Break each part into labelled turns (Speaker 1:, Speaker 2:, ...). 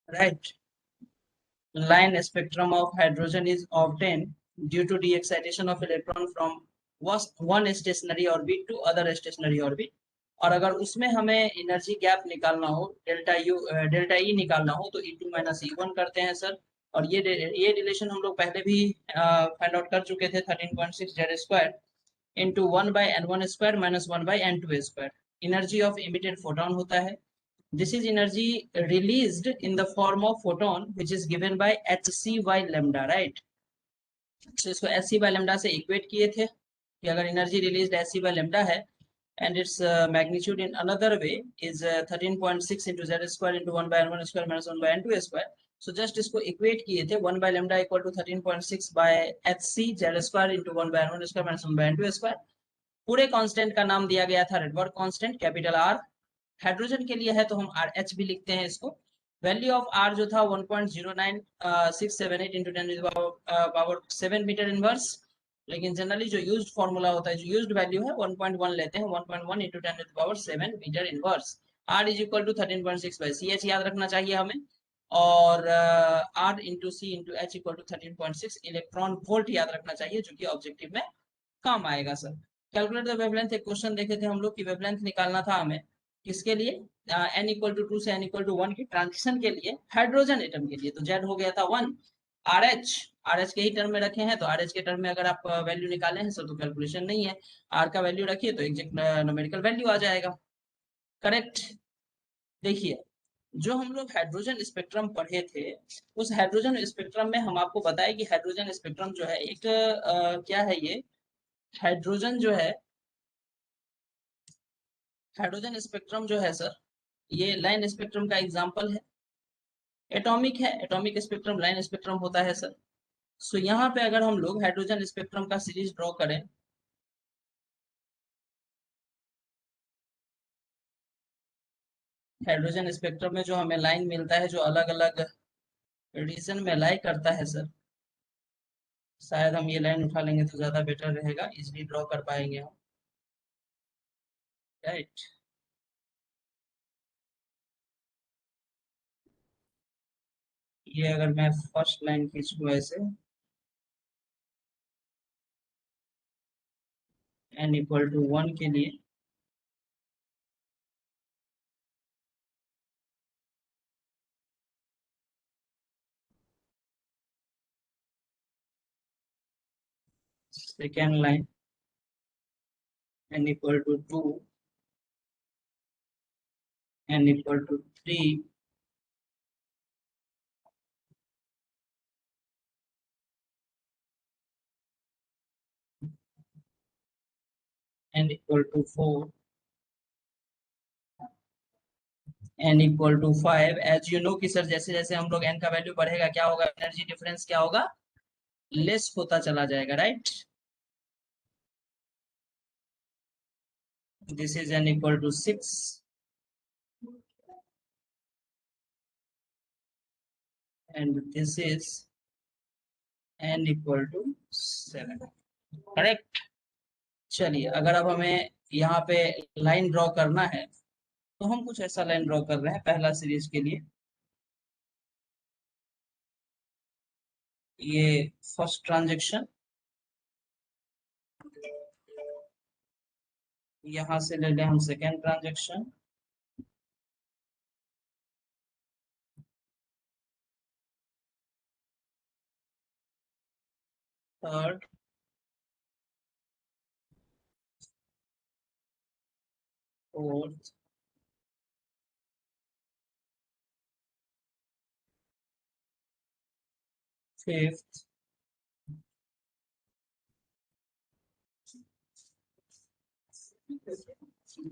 Speaker 1: right? Line spectrum of hydrogen is obtained due to the excitation of electron from one stationary orbit to other stationary orbit. और अगर उसमें हमें energy gap निकालना हो, delta E निकालना हो, तो E2 माइनस E1 करते हैं सर। और ये रिलेशन हम लोग पहले भी फाइंड आउट कर चुके थे, 13.6 Z square into 1/n1² minus 1/n2²। Energy of emitted photon होता है। This is energy released in the form of photon, which is given by hc by lambda, right? So इसको hc by lambda से equate किए थे कि अगर energy released hc by lambda है and its magnitude in another way is 13.6 into z square into 1/n1² minus 1/n2². So just इसको equate किए थे 1 by lambda equal to 13.6 by hc z square into 1/n1² minus 1/n2²। पूरे constant का नाम दिया गया था Rydberg constant, capital R. Hydrogen के लिए है तो हम आर एच भी लिखते हैं इसको। वैल्यू ऑफ आर जो था 1.09678 इंटू 10⁻⁷ मीटर इनवर्स। लेकिन जनरली जो यूज्ड फॉर्मूला होता है, जो यूज्ड वैल्यू है 1.1 लेते हैं, 1.1 into 10⁻⁷ metre inverse. R is equal to 13.6 by C H याद रखना चाहिए हमें। और R into C into H equal to 13.6 electron volt याद रखना चाहिए, जो कि ऑब्जेक्टिव में काम आएगा सर। कैलकुलेट द वेवलेंथ, एक क्वेश्चन देखे थे हम लोग की वेवलेंथ निकालना था हमें। किसके लिए? n इक्वल टू 2 से n इक्वल टू 1 की ट्रांजिशन के लिए, हाइड्रोजन एटम के लिए। तो जेड हो गया था 1। आर एच के ही टर्म में रखे हैं, तो आर एच के टर्म में अगर आप वैल्यू निकाले हैं सर तो कैलकुलेशन नहीं है। आर का वैल्यू रखिए तो एग्जैक्ट न्यूमेरिकल वैल्यू आ जाएगा। करेक्ट। देखिए, जो हम लोग हाइड्रोजन स्पेक्ट्रम पढ़े थे, उस हाइड्रोजन स्पेक्ट्रम में हम आपको बताए कि हाइड्रोजन स्पेक्ट्रम जो है एक क्या है ये हाइड्रोजन जो है, हाइड्रोजन स्पेक्ट्रम जो है सर, ये लाइन स्पेक्ट्रम का एग्जांपल है। एटॉमिक है, एटॉमिक स्पेक्ट्रम लाइन स्पेक्ट्रम होता है सर। सो यहाँ पे अगर हम लोग हाइड्रोजन स्पेक्ट्रम का सीरीज ड्रॉ करें, हाइड्रोजन स्पेक्ट्रम में जो हमें लाइन मिलता है, जो अलग अलग रीजन में लाई करता है सर, शायद हम ये लाइन उठा लेंगे तो ज्यादा बेटर रहेगा, इजिली ड्रॉ कर पाएंगे हम, राइट। ये अगर मैं फर्स्ट लाइन खींचूं ऐसे, n इक्वल टू 1 के लिए, second line n equal to 2, n equal to 3, n equal to 4, n equal to 5। As you know कि सर जैसे जैसे हम लोग n का वैल्यू बढ़ेगा क्या होगा, एनर्जी डिफरेंस क्या होगा, लेस होता चला जाएगा, right. This is n equal to 6 and this is n equal to 7, correct. चलिए, अगर अब हमें यहाँ पे लाइन ड्रॉ करना है तो हम कुछ ऐसा लाइन ड्रॉ कर रहे हैं पहला सीरीज के लिए। ये फर्स्ट ट्रांजेक्शन, यहाँ से ले लें हम second transaction, third, fourth, fifth,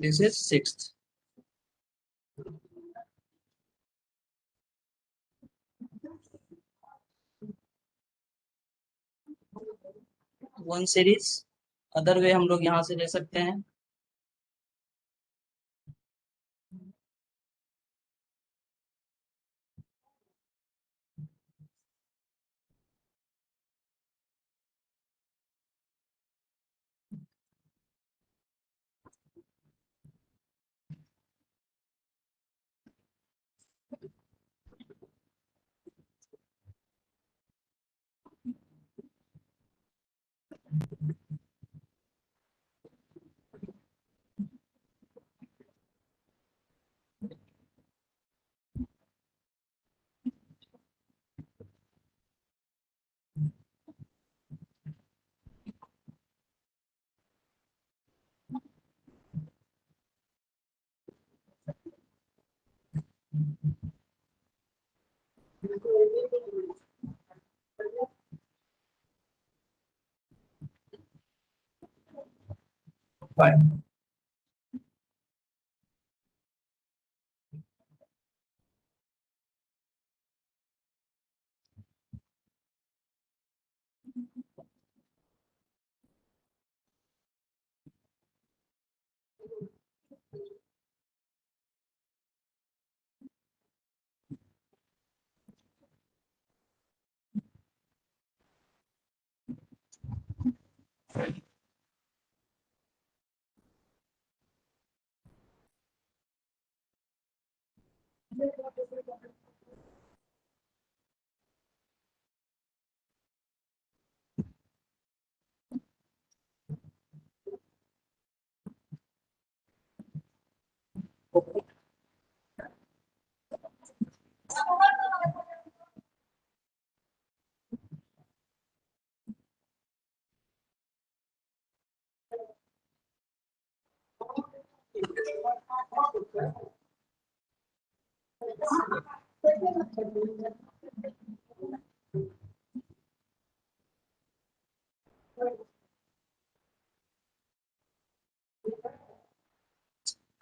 Speaker 1: this is sixth. One series, other way हम लोग यहाँ से ले सकते हैं। Bye.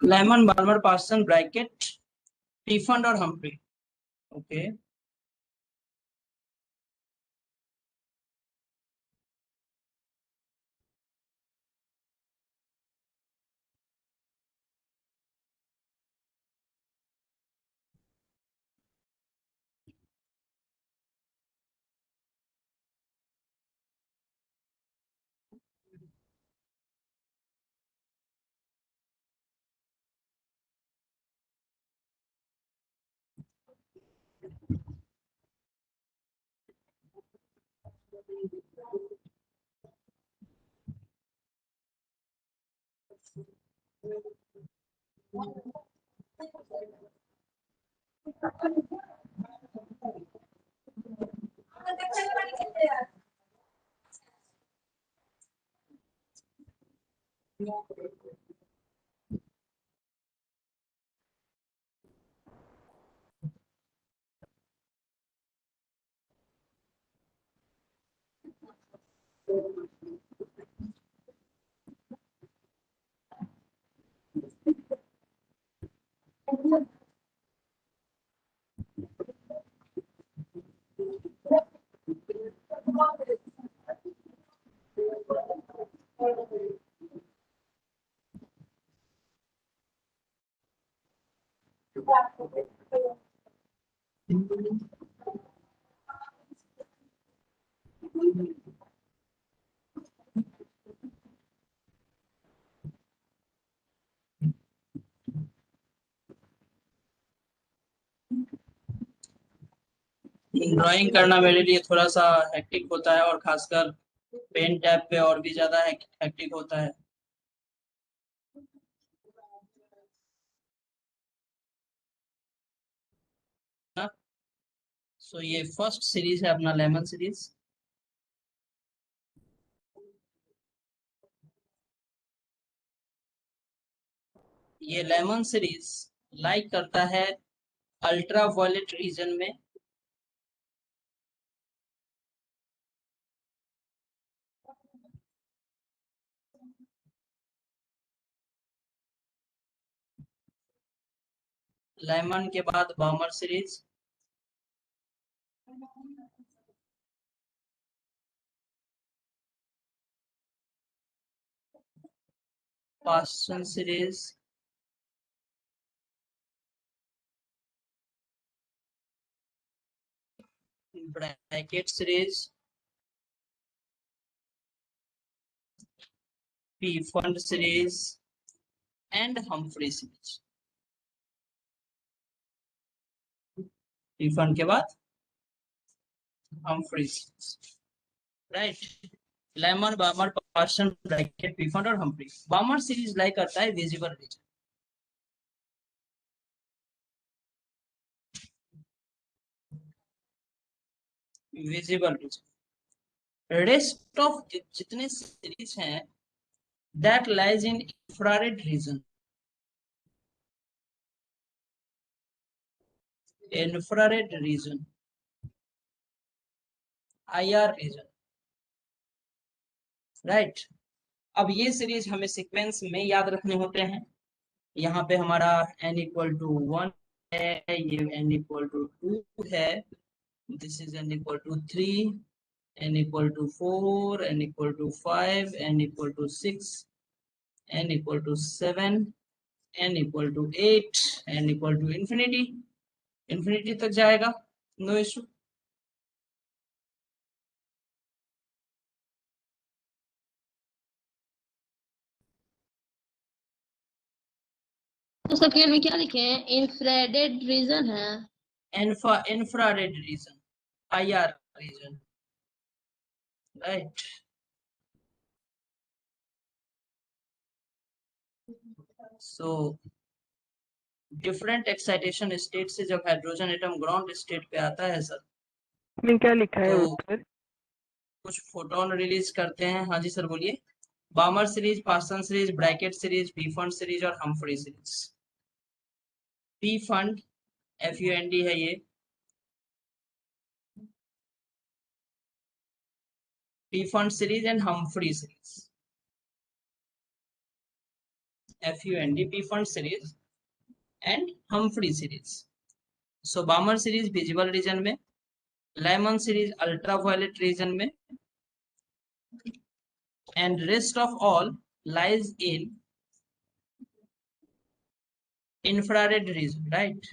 Speaker 1: Lyman, Balmer, Parson, Brackett, Tiffand और Humphrey. Okay. ड्राइंग करना मेरे लिए थोड़ा सा हेक्टिक होता है और खासकर पेन टैब पे और भी ज्यादा हेक्टिक होता है. सो ये फर्स्ट सीरीज है अपना लेमन सीरीज. ये लेमन सीरीज लाइक करता है अल्ट्रा वायलेट रीजन में. लेमन के बाद Balmer series, Paschen series, Brackett series, Pfund series and Humphry series. Pfund के बाद Humphreys series. Right. Lyman, Balmer, Paschen, Brackett, Pfund और Humphreys. Balmer series like करता है visible region. Visible region. Rest of जितने series हैं that lies in infrared region. Infrared region. IR region, right. अब ये series हमें sequence में याद रखने होते हैं। यहाँ पे हमारा n=1 है, ये n=2 है, this is n=3, n=4, n=5, n=6, n=7, n=8, n=infinity, infinity तक जाएगा, नो इशू।
Speaker 2: तो स्केल में क्या लिखे हैं? इंफ्रारेड रीजन है।
Speaker 1: Infrared region, IR region, right. So different excitation state से जब हाइड्रोजन एटम ग्राउंड स्टेट पे आता है सर,
Speaker 3: में क्या लिखा है
Speaker 1: तो
Speaker 3: ऊपर?
Speaker 1: कुछ फोटोन रिलीज करते हैं। हाँ जी सर बोलिए। Balmer series, Paschen series, Brackett series, Pfund series और Humphrey series. Pfund FUND है ये, Pfund series and Humphry series. FUND, Pfund series and Humphry series. So Balmer series visible region में, Lyman series ultraviolet region में, and rest of all lies in infrared region, right?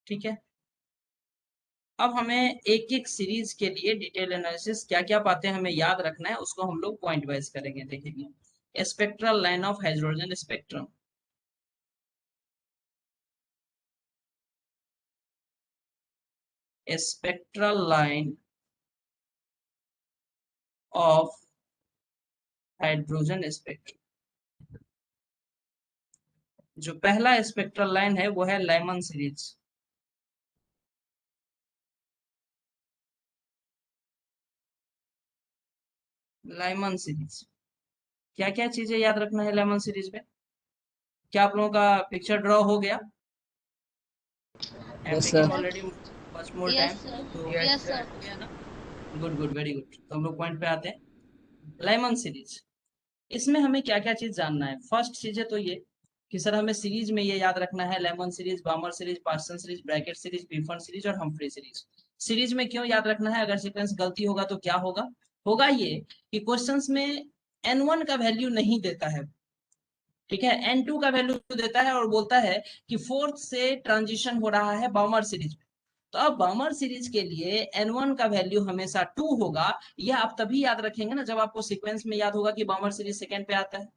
Speaker 1: ठीक है। अब हमें एक एक series के लिए डिटेल एनालिसिस क्या क्या बातें हमें याद रखना है उसको हम लोग पॉइंट वाइज करेंगे, देखेंगे। Spectral line of hydrogen spectrum, spectral line of hydrogen spectrum. जो पहला स्पेक्ट्रल लाइन है वो है लेमन सीरीज। लेमन सीरीज क्या क्या चीजें याद रखना है लेमन सीरीज में? क्या आप लोगों का पिक्चर ड्रॉ हो गया?
Speaker 4: Yes sir.
Speaker 1: Already much more time,
Speaker 2: yes sir,
Speaker 1: तो
Speaker 2: यस सर।
Speaker 1: हो गया ना? Good good, very good. तो हम लोग पॉइंट पे आते हैं। लेमन सीरीज, इसमें हमें क्या क्या चीज जानना है? फर्स्ट चीज है तो ये कि सर हमें सीरीज में ये याद रखना है, Lyman series, Balmer series, Paschen series, Brackett series, Pfund series और हम्फ्री सीरीज। सीरीज में क्यों याद रखना है? अगर सीक्वेंस गलती होगा तो क्या होगा? होगा ये कि क्वेश्चंस में N1 का वैल्यू नहीं देता है, ठीक है, N2 का वैल्यू देता है और बोलता है कि फोर्थ से ट्रांजिशन हो रहा है बामर सीरीज में। तो अब बामर सीरीज के लिए N1 का वैल्यू हमेशा 2 होगा। यह आप तभी याद रखेंगे ना जब आपको सीक्वेंस में याद होगा कि बामर सीरीज सेकंड पे आता है।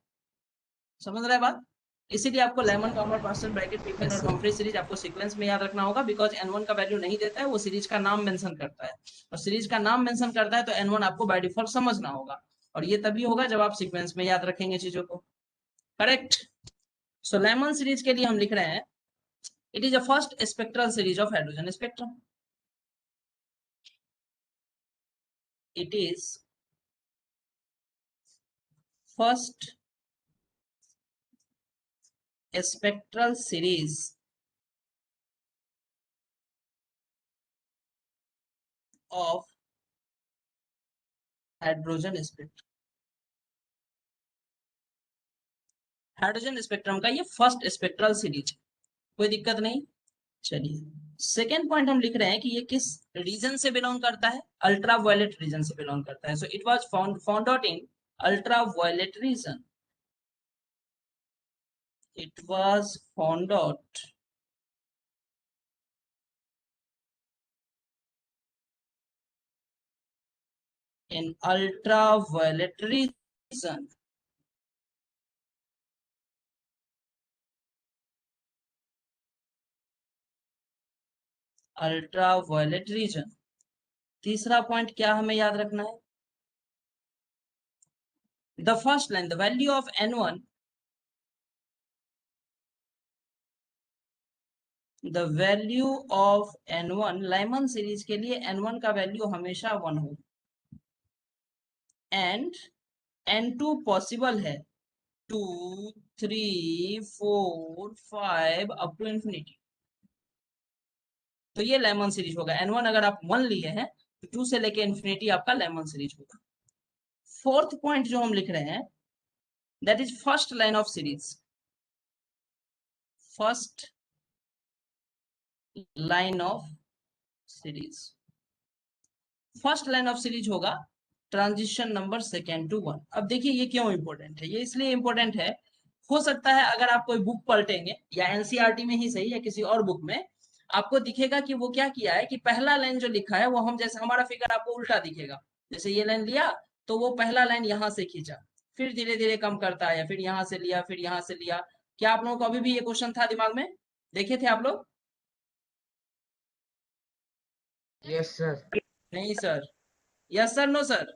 Speaker 1: समझ रहे हैं बात? इसीलिए आपको लेमन, बामर, पार्सन, ब्रैकेट, पीफन और
Speaker 4: यस सर।
Speaker 1: हम्फ्री सीरीज आपको सीक्वेंस में याद रखना होगा, बिकॉज N1 का वैल्यू नहीं देता है, वो सीरीज का नाम मेंशन करता है। और सीरीज का नाम मेंशन करता है तो N1 आपको बाय डिफॉल्ट समझना होगा। और ये तभी होगा जब आप सीक्वेंस में याद रखेंगे चीजों को, करेक्ट। सो लेमन सीरीज के लिए हम लिख रहे हैं, it is a first spectral series of hydrogen spectrum. It is first spectral series of hydrogen spectrum. Hydrogen spectrum का ये फर्स्ट स्पेक्ट्रल सीरीज, कोई दिक्कत नहीं। चलिए सेकेंड पॉइंट हम लिख रहे हैं कि ये किस रीजन से बिलोंग करता है? अल्ट्रा वायलेट रीजन से बिलोंग करता है। So it was found out in ultraviolet region. It was found out in ultraviolet region. Ultraviolet region. तीसरा पॉइंट क्या हमें याद रखना है? The first line, the value of N1, the value of N1 Lyman series के लिए N1 का value हमेशा 1 हो, एंड N2 पॉसिबल है 2, 3, 4, 5 अप टू इंफिनिटी। तो ये लेमन सीरीज होगा। N1 अगर आप 1 लिए हैं तो 2 से लेके इन्फिनिटी आपका लेमन सीरीज होगा। फोर्थ पॉइंट जो हम लिख रहे हैं that is first line of series. First line of series, first line of series होगा ट्रांजिशन नंबर सेकेंड टू 1। अब देखिए ये क्यों इंपॉर्टेंट है, ये इसलिए इंपॉर्टेंट है, हो सकता है अगर आप कोई बुक पलटेंगे या एनसीईआरटी में ही सही या किसी और बुक में, आपको दिखेगा कि वो क्या किया है कि पहला लाइन जो लिखा है वो हम जैसे हमारा फिगर आपको उल्टा दिखेगा। जैसे ये लाइन लिया तो वो पहला लाइन यहाँ से खींचा, फिर धीरे धीरे कम करता है, फिर यहाँ से लिया, फिर यहाँ से लिया। क्या आप लोगों को अभी भी ये क्वेश्चन था दिमाग में, देखे थे आप लोग?
Speaker 4: Yes sir.
Speaker 1: नहीं sir, yes sir, no sir.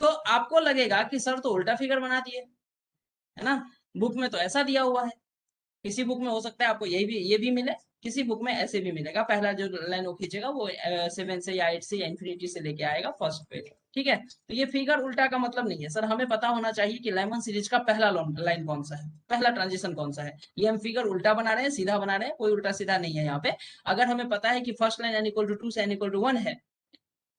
Speaker 1: तो आपको लगेगा कि सर तो उल्टा फिगर बना दिए, है ना, बुक में तो ऐसा दिया हुआ है। किसी बुक में हो सकता है आपको ये भी मिले, किसी बुक में ऐसे भी मिलेगा। पहला जो लाइन वो खींचेगा वो 7 से या 8 से या इन्फिनिटी से लेके आएगा फर्स्ट पे। ठीक है, तो ये फिगर उल्टा का मतलब नहीं है सर, हमें पता होना चाहिए कि लेमन सीरीज का पहला लाइन कौन सा है, पहला ट्रांजिशन कौन सा है। ये हम फिगर उल्टा बना रहे हैं, सीधा बना रहे हैं, कोई उल्टा सीधा नहीं है यहाँ पे। अगर हमें पता है कि first line n equal to 2 से n इक्वल टू 1 है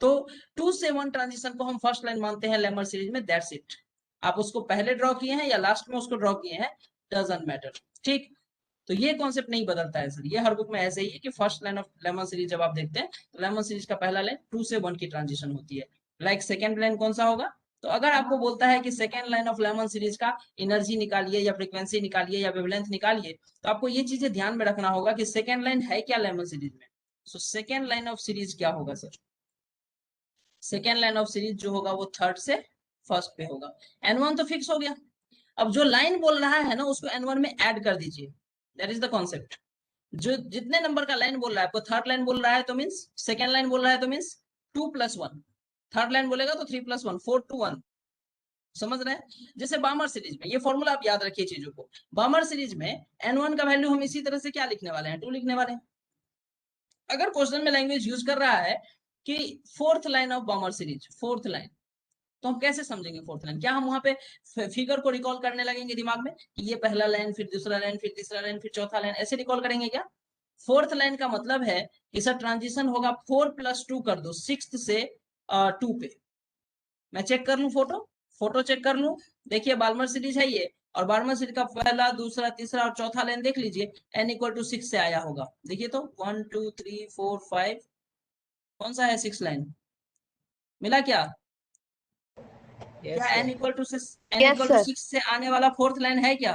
Speaker 1: तो 2 से 1 ट्रांजिशन को हम फर्स्ट लाइन मानते हैं लेमन सीरीज में, दैट्स इट। आप उसको पहले ड्रॉ किए हैं या लास्ट में उसको ड्रॉ किए हैं, डजंट मैटर। ठीक, तो ये कॉन्सेप्ट नहीं बदलता है सर, ये हर बुक में ऐसे ही है कि first line of Lyman series जब आप देखते हैं तो लेमन सीरीज का पहला लाइन 2 से 1 की ट्रांजिशन होती है। लाइक सेकंड लाइन कौन सा होगा, तो अगर आपको बोलता है कि second line of Lyman series का एनर्जी निकालिए या फ्रीक्वेंसी निकालिए या वेवलेंथ निकालिए, तो आपको ये चीजें ध्यान में रखना होगा कि सेकंड लाइन है क्या लेमन सीरीज में। So second line of series क्या होगा sir, second line of series जो होगा वो थर्ड से फर्स्ट पे होगा। N1 तो फिक्स हो गया, अब जो लाइन बोल रहा है ना उसको N1 में ऐड कर दीजिए, दैट इज द कॉन्सेप्ट। जो जितने नंबर का लाइन बोल रहा है, आपको थर्ड लाइन बोल रहा है तो मीन्स, सेकेंड लाइन बोल रहा है तो मीन्स 2 + 1, थर्ड लाइन बोलेगा तो 3 + 1 4 to 1। समझ रहे हैं? जैसे बामर सीरीज में ये फॉर्मूला आप याद रखिए चीजों को। बामर सीरीज में N1 का वैल्यू हम इसी तरह से क्या लिखने वाले हैं, 2 लिखने वाले हैं। अगर क्वेश्चन में लैंग्वेज यूज कर रहा है कि fourth line of बामर series, fourth line, तो हम कैसे समझेंगे फोर्थ लाइन? क्या हम वहां पे फिगर को रिकॉल करने लगेंगे दिमाग में कि ये पहला लाइन, फिर दूसरा लाइन, फिर तीसरा लाइन, फिर चौथा लाइन, ऐसे रिकॉल करेंगे क्या? फोर्थ लाइन का मतलब है कि सर ट्रांजिशन होगा 4 + 2 कर दो, 6 से 2 पे। मैं चेक कर लूं, फोटो चेक कर लूं। देखिए बाल्मर सीरीज है ये, और बाल्मर सीरीज का पहला, दूसरा, तीसरा और चौथा लाइन देख लीजिए, n = 6 से आया होगा। देखिए तो 1 2 3 4 5, कौन सा है 6 लाइन, मिला क्या?
Speaker 4: यस
Speaker 1: क्या n
Speaker 4: सर।
Speaker 1: = 6, n = 6 से आने वाला फोर्थ लाइन है क्या?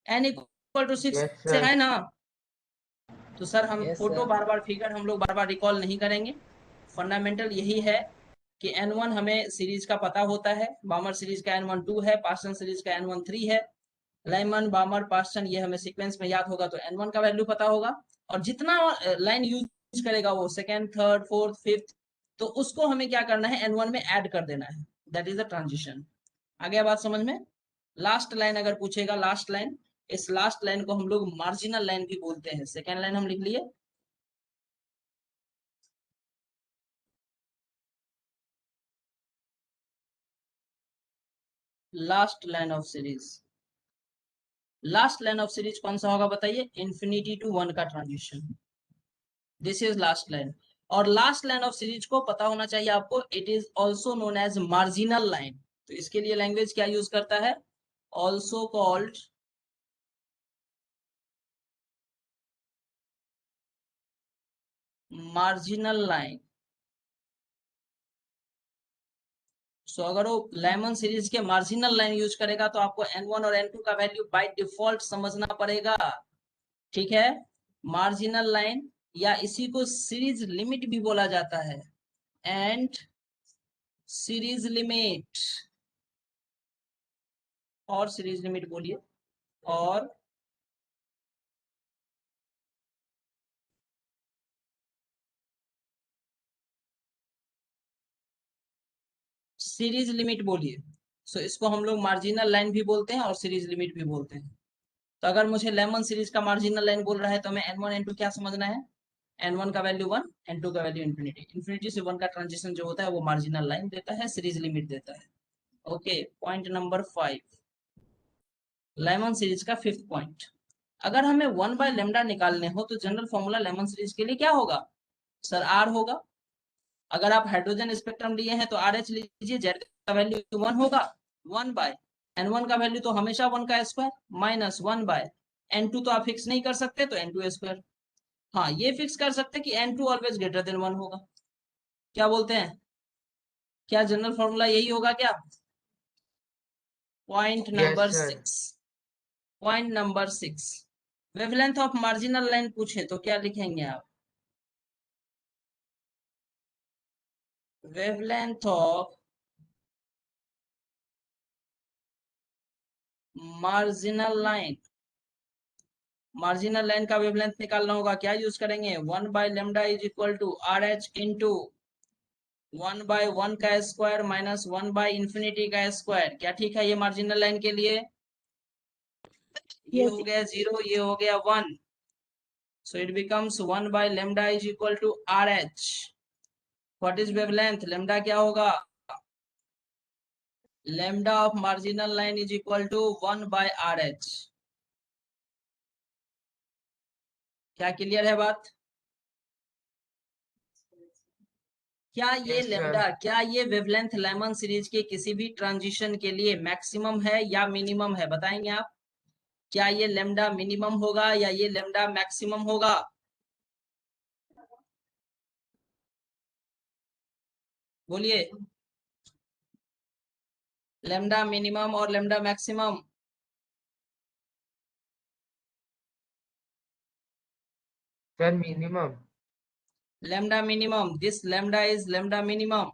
Speaker 1: n = 6
Speaker 4: यस
Speaker 1: से
Speaker 4: सर।
Speaker 1: है ना? तो सर हम
Speaker 4: यस
Speaker 1: फोटो
Speaker 4: सर।
Speaker 1: बार बार, फिगर हम लोग बार बार रिकॉल नहीं करेंगे। फंडामेंटल यही है कि N1 हमें सीरीज का पता होता है, बामर सीरीज का N1 2 है, पास्टन सीरीज का N1 3 है। लाइमन, बामर, पास्टन ये हमें सीक्वेंस में याद होगा तो N1 का वैल्यू पता होगा। और जितना लाइन यूज करेगा वो सेकेंड, थर्ड, फोर्थ, फिफ्थ, तो उसको हमें क्या करना है, N1 में ऐड कर देना है, दैट इज द ट्रांजिशन। आ गया बात समझ में? लास्ट लाइन अगर पूछेगा, लास्ट लाइन, इस लास्ट लाइन को हम लोग मार्जिनल लाइन भी बोलते हैं। सेकेंड लाइन हम लिख लिए, last line of series. Last line of series कौन सा होगा बताइए, इन्फिनिटी टू 1 का transition, this is last line. और लास्ट लाइन ऑफ सीरीज को पता होना चाहिए आपको, it is also known as marginal line. तो इसके लिए लैंग्वेज क्या यूज करता है, also called marginal line. So अगर वो लेमन सीरीज के मार्जिनल लाइन यूज करेगा तो आपको N1 और N2 का वैल्यू बाय डिफॉल्ट समझना पड़ेगा। ठीक है, मार्जिनल लाइन, या इसी को सीरीज लिमिट भी बोला जाता है, एंड सीरीज लिमिट, और सीरीज लिमिट बोलिए, और सीरीज लिमिट बोलिए। सो इसको हम लोग मार्जिनल लाइन भी बोलते हैं और सीरीज लिमिट भी बोलते हैं। तो अगर मुझे लेमन सीरीज का मार्जिनल लाइन बोल रहा है तो हमें N1 N2 क्या समझना है, N1 का वैल्यू 1, N2 का वैल्यू इन्फिनिटी, इन्फिनिटी से 1 का ट्रांजिशन जो होता है वो मार्जिनल लाइन देता है, सीरीज लिमिट देता है। Okay, point number 5, Lyman series का फिफ्थ पॉइंट, अगर हमें 1/λ निकालने हो तो जनरल फॉर्मूला लेमन सीरीज के लिए क्या होगा सर? आर होगा। अगर आप हाइड्रोजन स्पेक्ट्रम लिए हैं तो आर एच लीजिए, जेड का वैल्यू 1 होगा, 1/N1 का वैल्यू तो हमेशा 1 का स्क्वायर माइनस 1/N2 तो आप फिक्स नहीं कर सकते तो N2 स्क्वायर। हाँ, ये फिक्स कर सकते कि N2 ऑलवेज ग्रेटर देन 1 होगा। क्या बोलते हैं, क्या जनरल फॉर्मूला यही होगा क्या? Point
Speaker 4: Yes,
Speaker 1: number
Speaker 4: sir.
Speaker 1: 6, point number 6, wavelength of marginal line पूछे तो क्या लिखेंगे आप? Wavelength of marginal line, marginal line का वेवलेंथ निकालना होगा, क्या यूज करेंगे? 1/λ is equal to R H into 1/1 का स्क्वायर माइनस 1/∞ का स्क्वायर। क्या ठीक है ये मार्जिनल लाइन के लिए? ये हो गया 0, ये हो गया 1, so it becomes 1/λ is equal to RH. What is wavelength? lambda क्या होगा? lambda of marginal line is equal to 1/RH. क्या क्लियर है बात? क्या ये
Speaker 4: Yes,
Speaker 1: lambda,
Speaker 4: sir.
Speaker 1: क्या ये वेवलेंथ लेमन सीरीज के किसी भी ट्रांजिशन के लिए मैक्सिमम है या मिनिमम है? बताएंगे आप। क्या ये lambda मिनिमम होगा या ये lambda मैक्सिमम होगा? बोलिए, lambda मिनिमम और lambda maximum.
Speaker 4: Sir, minimum.
Speaker 1: lambda minimum, this lambda is lambda minimum.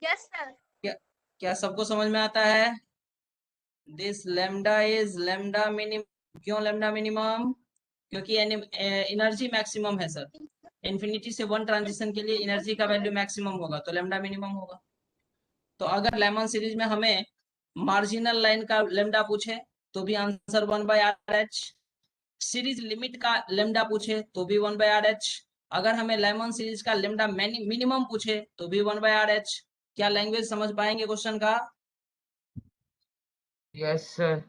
Speaker 2: Yes sir.
Speaker 1: क्या क्या सबको समझ में आता है? This lambda is lambda minimum। क्यों lambda minimum? क्योंकि एनर्जी मैक्सिमम है सर। इन्फिनिटी से 1 ट्रांजिशन के लिए एनर्जी का वैल्यू मैक्सिमम होगा तो lambda मिनिमम होगा। तो अगर लेमन सीरीज में हमें मार्जिनल लाइन का lambda पूछे तो भी आंसर 1/RH। सीरीज लिमिट का लेमडा पूछे तो भी 1/RH। अगर हमें लेमन सीरीज का लेमडा मिनिमम पूछे तो भी 1/RH। क्या लैंग्वेज समझ पाएंगे क्वेश्चन का?
Speaker 4: Yes, sir.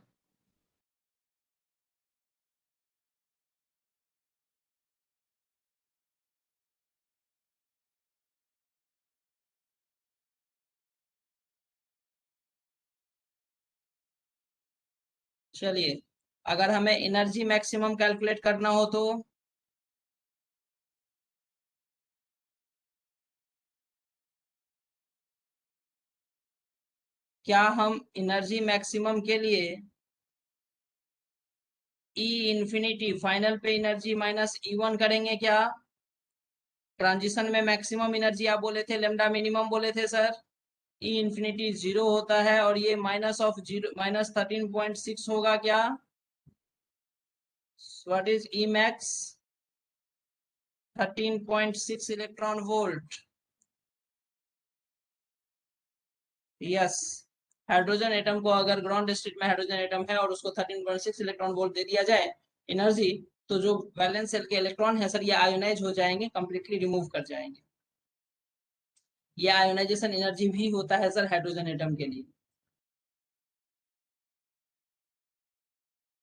Speaker 1: चलिए, अगर हमें एनर्जी मैक्सिमम कैलकुलेट करना हो तो क्या हम एनर्जी मैक्सिमम के लिए E इंफिनिटी फाइनल पे एनर्जी माइनस E1 करेंगे क्या? ट्रांजिशन में मैक्सिमम एनर्जी आप बोले थे, लेमडा मिनिमम बोले थे सर। E इंफिनिटी 0 होता है और ये माइनस ऑफ 0 माइनस 13.6 होगा क्या? What is E max? 13.6 electron volt. Yes, hydrogen atom को अगर ग्राउंड स्टेट में हाइड्रोजन एटम है और उसको 13.6 इलेक्ट्रॉन वोल्ट दे दिया जाए एनर्जी, तो जो वैलेंस सेल के इलेक्ट्रॉन है सर ये आयोनाइज हो जाएंगे, कंप्लीटली रिमूव कर जाएंगे। ये आयोनाइजेशन एनर्जी भी होता है सर हाइड्रोजन एटम के लिए।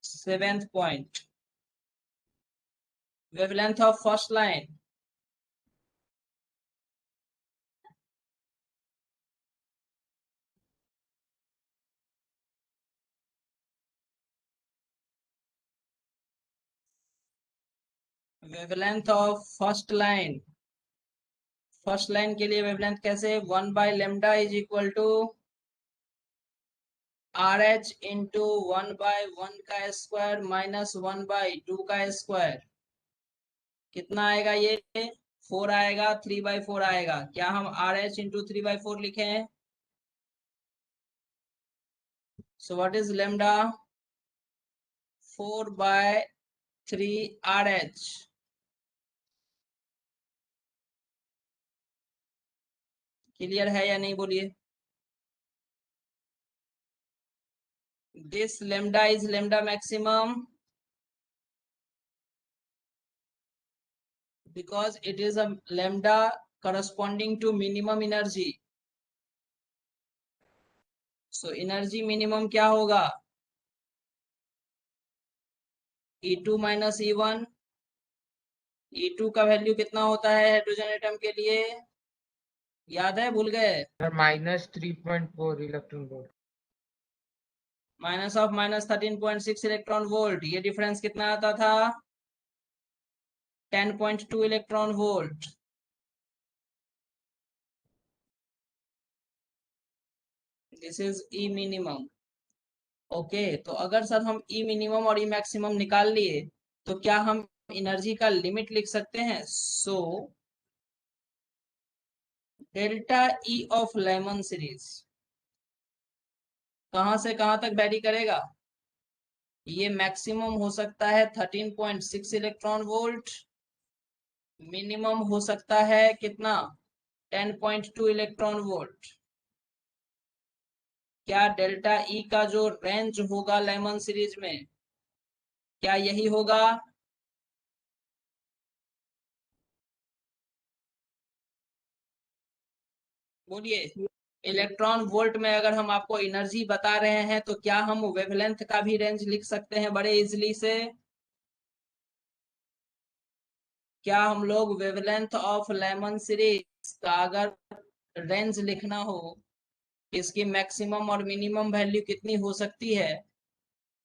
Speaker 1: 7th point, wavelength of first line. Wavelength of first line, first line के लिए वेवलेंथ कैसे? 1/λ is equal to RH into 1/1 का स्क्वायर माइनस 1/2 का स्क्वायर। कितना आएगा ये? 4 आएगा, 3/4 आएगा। क्या हम RH इंटू 3/4 लिखें? So what is lambda? 4/3 RH। Clear है या नहीं बोलिए? This lambda is lambda maximum because it is a lambda corresponding to minimum energy. So energy minimum क्या होगा? E2 minus E1। E2 का वैल्यू कितना होता है हाइड्रोजन एटम के लिए? याद है, भूल गए?
Speaker 4: Sir -3.4 electron volt.
Speaker 1: Minus of minus 13.6 electron volt. ये डिफरेंस कितना आता था? 10.2 electron volt. This is E minimum. Okay, तो अगर सर हम ई मिनिमम और ई मैक्सिमम निकाल लिए तो क्या हम एनर्जी का लिमिट लिख सकते हैं? So delta E of Lyman series कहां से कहां तक वैरी करेगा? ये मैक्सिमम हो सकता है 13.6 इलेक्ट्रॉन वोल्ट, मिनिमम हो सकता है कितना? 10.2 इलेक्ट्रॉन वोल्ट। क्या डेल्टा ई का जो रेंज होगा लेमन सीरीज में, क्या यही होगा? बोलिए। इलेक्ट्रॉन वोल्ट में अगर हम आपको एनर्जी बता रहे हैं तो क्या हम वेवलेंथ का भी रेंज लिख सकते हैं बड़े इजीली से? क्या हम लोग वेवलेंथ ऑफ लेमन सीरीज का अगर रेंज लिखना हो, इसकी मैक्सिमम और मिनिमम वैल्यू कितनी हो सकती है,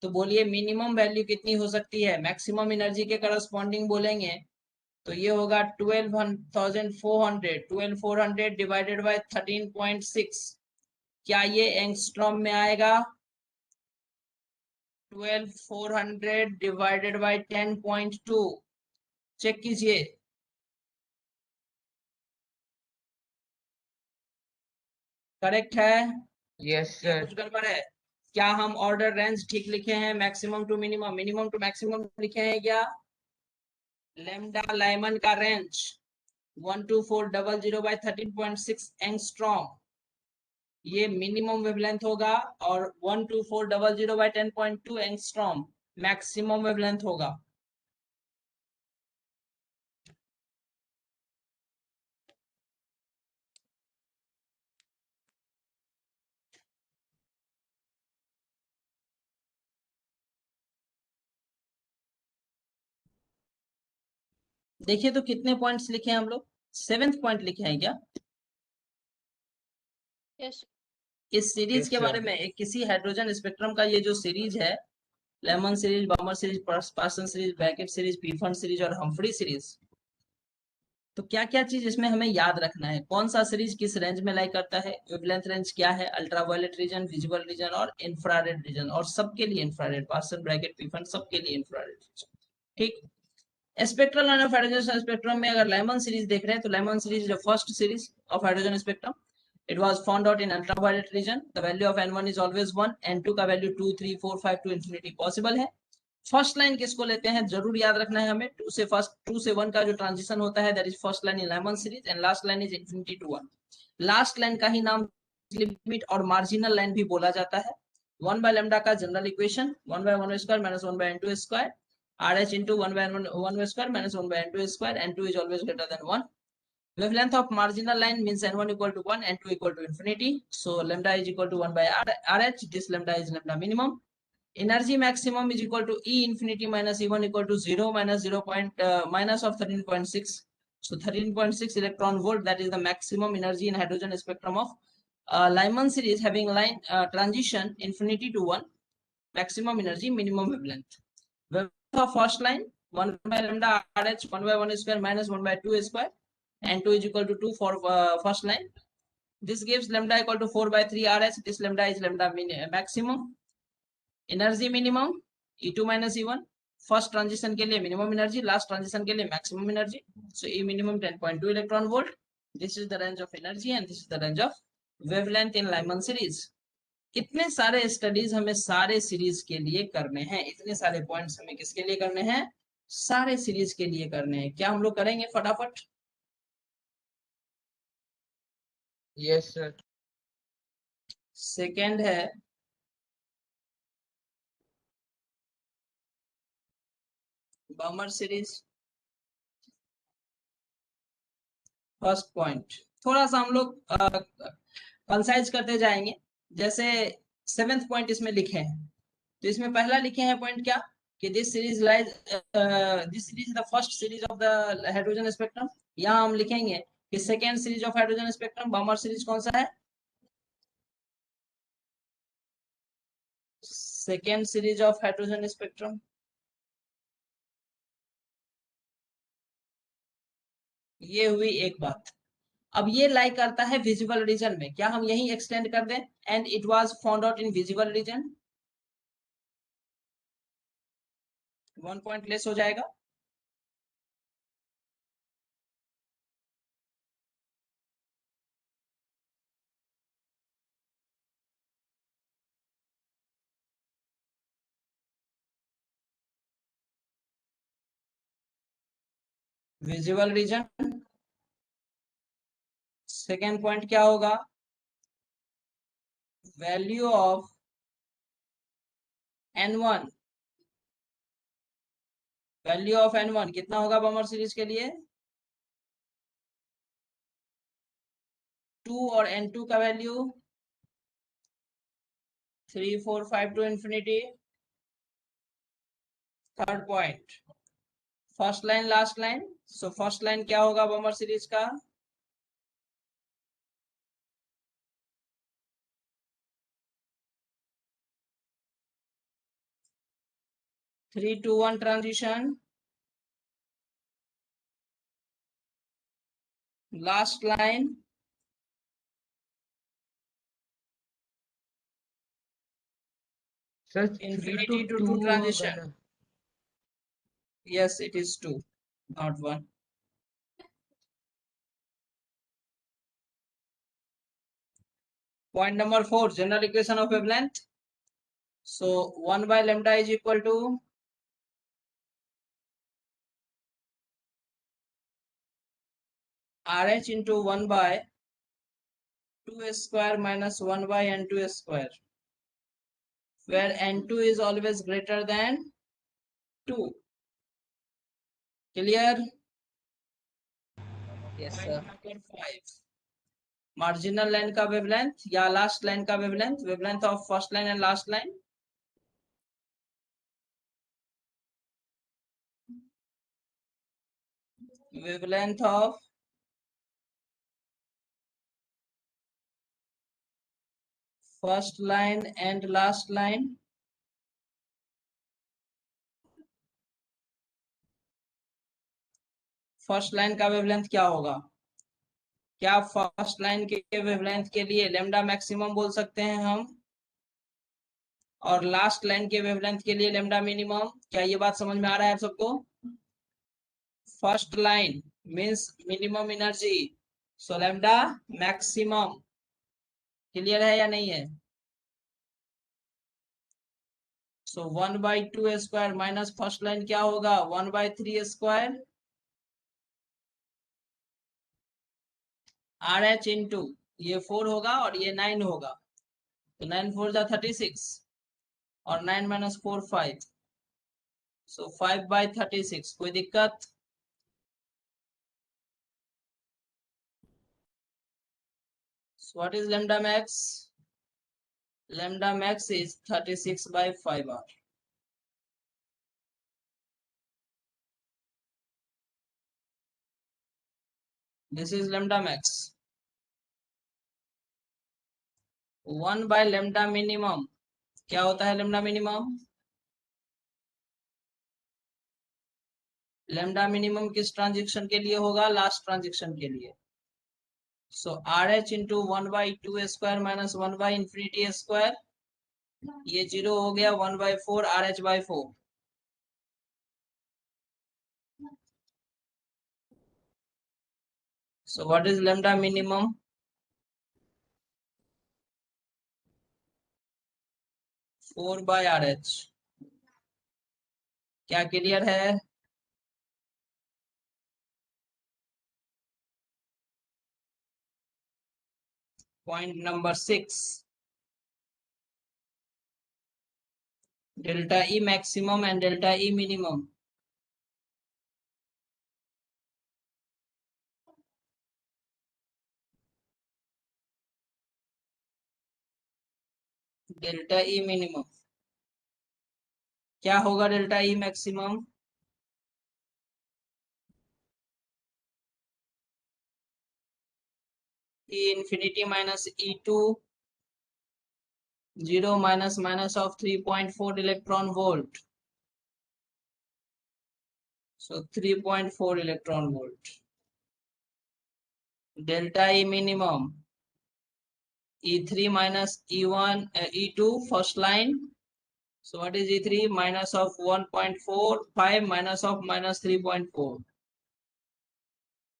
Speaker 1: तो बोलिए मिनिमम वैल्यू कितनी हो सकती है? मैक्सिमम एनर्जी के करस्पॉन्डिंग बोलेंगे तो ये होगा 12,400 डिवाइडेड बाय 13.6। क्या ये एंगस्ट्रॉम में आएगा? 12,400 डिवाइडेड बाय 10.2। चेक कीजिए। करेक्ट है
Speaker 4: यस
Speaker 1: या
Speaker 4: सर।
Speaker 1: कुछ गड़बड़ है? क्या हम ऑर्डर रेंज ठीक लिखे हैं? Maximum to minimum, minimum to maximum लिखे हैं क्या? लेमडा लाइमन का रेंज 12400 बाय 13.6 एंगस्ट्रॉम, ये मिनिमम वेवलेंथ होगा, और 12400 बाय 10.2 एंगस्ट्रॉम मैक्सिमम वेवलेंथ होगा। देखिए तो कितने पॉइंट्स लिखे हैं हम लोग? 7th पॉइंट लिखे हैं क्या?
Speaker 2: यस
Speaker 1: इस सीरीज
Speaker 4: यस
Speaker 1: के बारे
Speaker 4: सर।
Speaker 1: में, एक किसी हाइड्रोजन स्पेक्ट्रम का ये जो सीरीज है, Lyman series, Balmer series, Paschen series, Brackett series, पीफर्न सीरीज और हम्फ्री सीरीज, तो क्या क्या चीज इसमें हमें याद रखना है? कौन सा सीरीज किस रेंज में लाई करता है? वेवलेंथ रेंज क्या है? अल्ट्रावायलेट रीजन, विजुअल रीजन और इंफ्रारेड रीजन, और सबके लिए इंफ्रारेड, पार्सन, ब्रैकेट, पीफर्न सबके लिए इंफ्रारेड रीजन। ठीक। Spectral line of hydrogen spectrum में अगर लेमन सीरीज देख रहे हैं तो Lyman series the first series of hydrogen spectrum. It was found out in ultraviolet region. The value of N1 is always 1, N2 का value 2, 3, 4, 5 to infinity possible है। First line किसको लेते हैं जरूर याद रखना है हमें, 2 से 1 का जो ट्रांजिशन होता है that is first line in Lyman series, and last line is infinity to 1। Last line का ही नाम लिमिट और मार्जिनल लाइन भी बोला जाता है। 1 by लैम्डा का general equation 1 by 1 square minus 1 by n2 square, RH into 1 by 1 square minus 1 by n2 square, n2 is always greater than 1. Wavelength of marginal line means n1 equal to 1, n2 equal to infinity. So lambda is equal to 1 by RH. This lambda is lambda minimum. Energy maximum is equal to E infinity minus E1 equal to 0 minus 0 minus of 13.6. So 13.6 electron volt, that is the maximum energy in hydrogen spectrum of Lyman series having line transition infinity to 1. Maximum energy, minimum wavelength. Wavelength of first line 1 by lambda RH 1 by 1 square minus 1 by 2 square, and 2 is equal to 2 for first line. This gives lambda equal to 4 by 3 RH. This lambda is lambda maximum. Energy minimum E2 minus E1. First transition के लिए minimum energy, last transition के लिए maximum energy. So E minimum 10.2 electron volt. This is the range of energy and this is the range of wavelength in Lyman series. इतने सारे studies हमें सारे series के लिए करने हैं, इतने सारे पॉइंट्स हमें किसके लिए करने हैं? सारे सीरीज के लिए करने हैं। क्या हम लोग करेंगे फटाफट?
Speaker 4: Yes sir.
Speaker 1: सेकेंड है बमर सीरीज। फर्स्ट पॉइंट थोड़ा सा हम लोग कंसाइज करते जाएंगे। जैसे 7th पॉइंट इसमें लिखे हैं। तो इसमें पहला लिखे हैं पॉइंट क्या कि this series is the first series of the hydrogen spectrum. यहाँ हम लिखेंगे कि second series of hydrogen spectrum bummer series कौन सा है, second series of hydrogen spectrum. ये हुई एक बात। अब ये लाई करता है विजिबल रीजन में, क्या हम यही एक्सटेंड कर दें and it was found out in visible reason, 1 point less हो जाएगा। Visible region. सेकेंड पॉइंट क्या होगा, value of n1, value of n1 कितना होगा बमर सीरीज के लिए, 2 और n2 का value 3 4 5 to infinity. Third point first line last line, so first line क्या होगा बमर सीरीज का, three two one transition, last line
Speaker 4: sir 3
Speaker 1: infinity
Speaker 4: to
Speaker 1: to
Speaker 4: 2
Speaker 1: 2
Speaker 4: होगा
Speaker 1: transition.
Speaker 4: ना?
Speaker 1: Yes, it is 2, not 1. Point number 4, general equation of wavelength. So 1 by lambda is equal to RH into 1 by 2 square minus 1 by n2 square, where n2 is always greater than 2. Clear?
Speaker 5: Yes, sir.
Speaker 1: Number 5, marginal line का wavelength या last line का wavelength, wavelength of first line and last line. Wavelength of first line and last line. First line का wavelength क्या होगा, क्या first line के wavelength के लिए लेमडा मैक्सिमम बोल सकते हैं हम, और लास्ट लाइन के वेवलेंथ के लिए लेमडा मिनिमम। क्या ये बात समझ में आ रहा है आप सबको? First line means minimum energy, so lambda maximum. Clear है या नहीं है? सो 1 by 2 square minus first line क्या होगा, 1 by 3 स्क्वायर RH इंटू ये 4 होगा और ये 9 होगा, तो 9 4 जा 36 और 9 माइनस 4 5, सो 5 by 36। कोई दिक्कत? So what is lambda max? Lambda max is 36 by 5R. This is lambda max. 1 by lambda minimum. क्या होता है lambda minimum? Lambda minimum किस ट्रांजेक्शन के लिए होगा, लास्ट ट्रांजेक्शन के लिए। So RH into 1 by 2 square minus 1 by infinity square, ये 0 हो गया, 1 by 4 RH by 4। So what is lambda minimum? 4 by RH। क्या क्लियर है? Point number 6, delta E maximum and delta E minimum. Delta E minimum क्या होगा? Delta E maximum E infinity minus E two 0 minus minus of 3.4 electron volt. So 3.4 electron volt. Delta E minimum E3 minus E1 E2 first line. So what is E3? Minus of 1.45 minus of minus 3.4.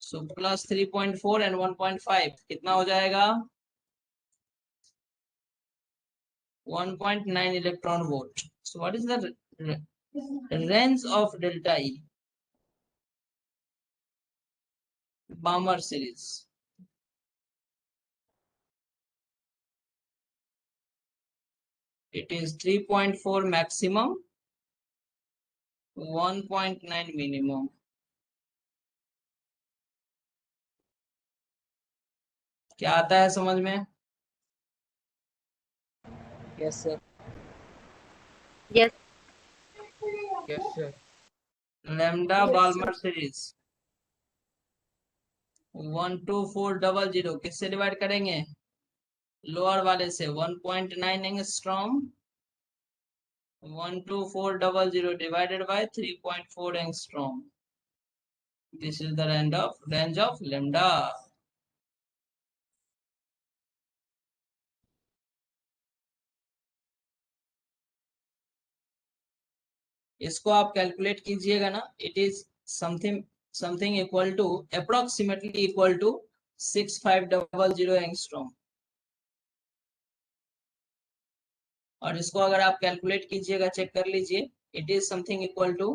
Speaker 1: So plus 3.4 and 1.5 कितना हो जाएगा? 1.9 electron volt. So what is the range of delta E? Balmer series. It is 3.4 maximum, 1.9 minimum. क्या आता है समझ में?
Speaker 5: Yes, sir.
Speaker 3: Yes.
Speaker 4: Yes, sir.
Speaker 1: Lambda Balmer series 12400 किससे divide करेंगे? लोअर वाले से 1.9 angstrom 12400 divided by 3.4 angstrom. This is the range of lambda. इसको आप कैलकुलेट कीजिएगा ना, it is something equal to approximately equal to 6500 angstrom. और इसको अगर आप कैलकुलेट कीजिएगा, चेक कर लीजिए, it is something equal to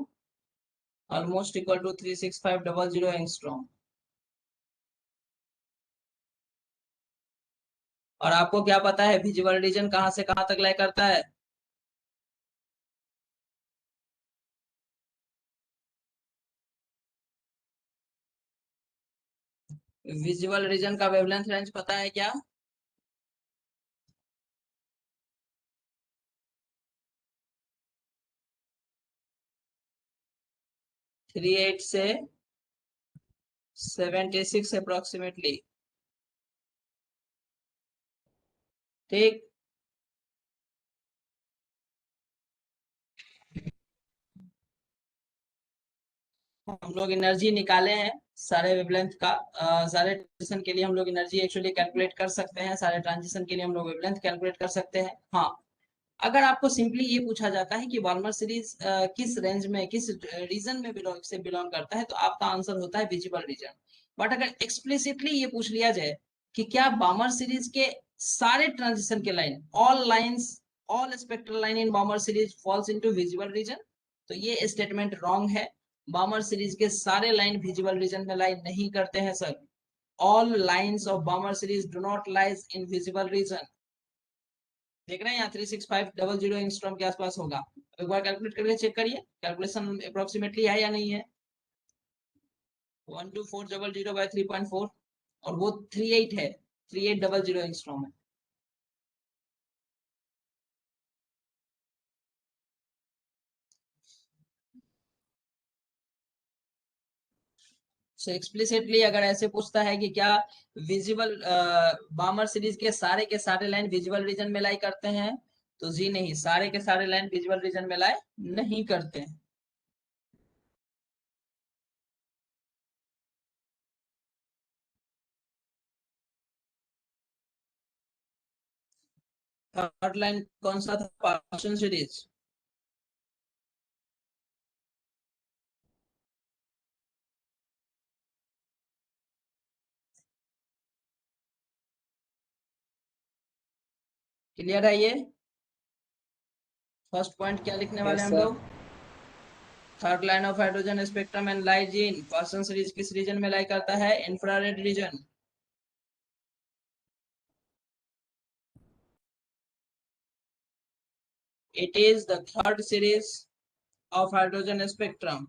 Speaker 1: almost equal to 36500 angstrom. और आपको क्या पता है विजुअल रीजन कहां से कहां तक लाई करता है? विजुअल रीजन का वेवलेंथ रेंज पता है क्या? थ्री एट से 76 अप्रोक्सीमेटली। ठीक, हम लोग एनर्जी निकाले हैं सारे वेवलेंथ का, सारे ट्रांजिशन के लिए हम लोग एनर्जी एक्चुअली कैलकुलेट कर सकते हैं, सारे ट्रांजिशन के लिए हम लोग वेवलेंथ कैलकुलेट कर सकते हैं। हाँ, अगर आपको सिंपली ये पूछा जाता है कि बाल्मर सीरीज किस रेंज में, किस रीजन में बिलोंग करता है, तो आपका आंसर होता है विजिबल रीजन। बट अगर एक्सप्लिसिटली ये पूछ लिया जाए कि क्या बाल्मर सीरीज के सारे ट्रांजिशन के line, all spectral line in Balmer series falls into visible region, तो ये स्टेटमेंट रॉन्ग है। बाल्मर सीरीज के सारे लाइन विजिबल रीजन में लाई नहीं करते हैं sir. All lines of Balmer series do not lies in visible region. देख रहे हैं यहाँ 36500 एंगस्ट्रॉम के आसपास होगा। एक बार कैलकुलेट करके चेक करिए, कैलकुलेशन अप्रोक्सीमेटली है या नहीं है। 12400 बाय 3.4 और वो 38 है, 3800 एंगस्ट्रॉम है। सो एक्सप्लिसिटली अगर ऐसे पूछता है कि क्या विजिबल बामर सीरीज के सारे लाइन विजुअल रीजन में लाई करते हैं, तो जी नहीं, सारे के सारे लाइन विजुअल रीजन में लाई नहीं करते हैं। थर्ड लाइन कौन सा था? Portion series. क्लियर है ये? फर्स्ट पॉइंट क्या लिखने वाले
Speaker 5: Yes,
Speaker 1: हम
Speaker 5: sir.
Speaker 1: लोग? Third line of hydrogen spectrum and lies in Paschen series किस रीजन में लाई करता है? Infrared region. It is the third series of hydrogen spectrum.